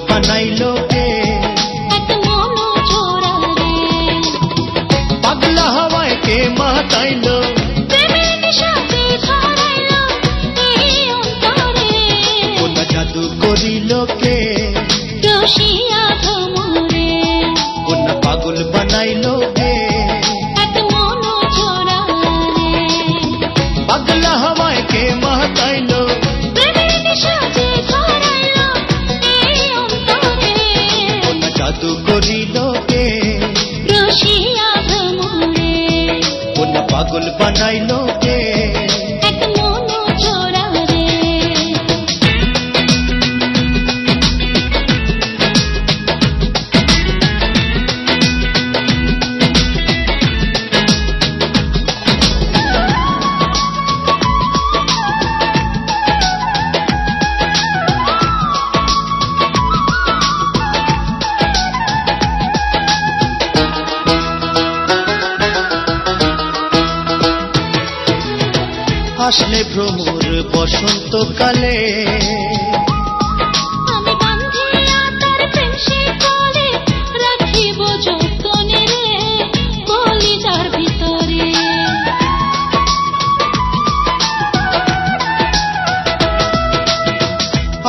বানাইলো কে এক মন চোরা রে পাগলা হাওয়ায় কে মাতাইলো প্রেমের নিশাতে ধরাইলো এই অন্তরে কোন জাদু করিল কে রসিয়া ভ্রমরে কোন পাগল বানাইলো কে এক মন চোরা রে পাগলা হাওয়ায় কে মাতাইলো প্রেমের নিশাতে ধরাইলো এই অন্তরে কোন জাদু করিল কে রসিয়া ভ্রমরে কোন পাগল বানাইলো কে এক মন চোরা রে আসলে ভ্রমর বসন্তকালে আমি বান্ধিয়া তার প্রেম শিকলে রাখিব যতনে রে কলিজার ভিতরে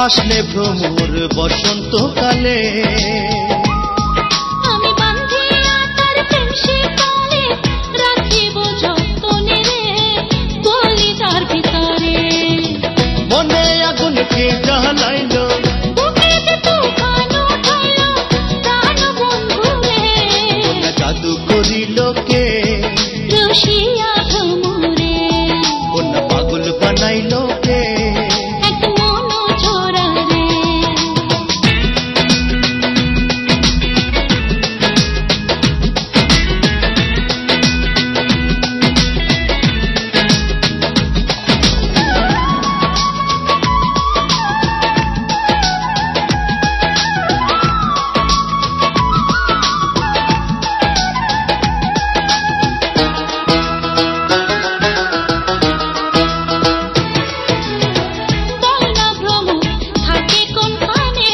আসলে ভ্রমর বসন্তকালে আমি বান্ধিয়া তার প্রেম শিকলে রাখিব যতনে রে কলিজার ভিতরে মনে আগুন কে জ্বালাইলো বুকেতে তুফান উঠাইলো প্রাণ বন্ধু রে কোন জাদু করিল কে রসিয়া ভ্রমরে কোন পাগল বানাইলো কে এক মন চোরা রে বলনা ভ্রমর থাকে কোনখানে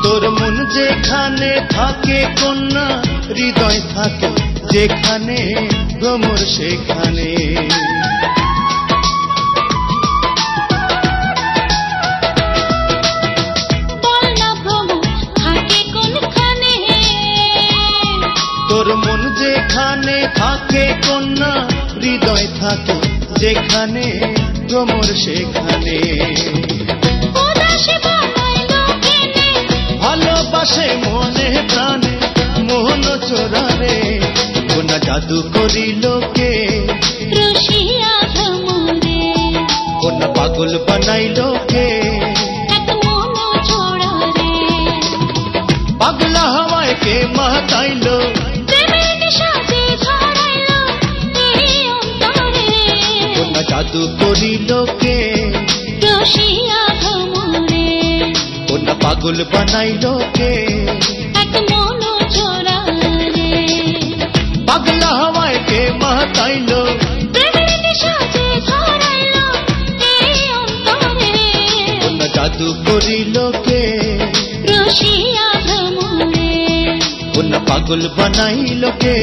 তোর মন যেখানে থাকে কন্যা হৃদয় থাকে যেখানে ভ্রমর সেখানে বলনা ভ্রমর থাকে কোনখানে তোর মন যেখানে থাকে কন্যা হৃদয় থাকে যেখানে ভ্রমর সেখানে উদাসী বানাইলো কেনে ভালোবাসে মনে প্রাণে মোহন চোরারে কোন জাদু করিল কে রসিয়া ভ্রমরে কোন পাগল বানাইল কে এক মন চোরা রে পাগলা হাওয়ায় কে মাতাইল প্রেমের নিশাতে ধরাইলো এই অন্তরে কোন জাদু করিল কে রসিয়া ভ্রমরে কোন পাগল বানাইল কে এক মন চোরা রে পাগলা হাওয়ায় কে মাতাইল প্রেমের নিশাতে ধরাইলো এই অন্তরে কোন জাদু করিল কে রসিয়া ভ্রমরে কোন পাগল বানাইল কে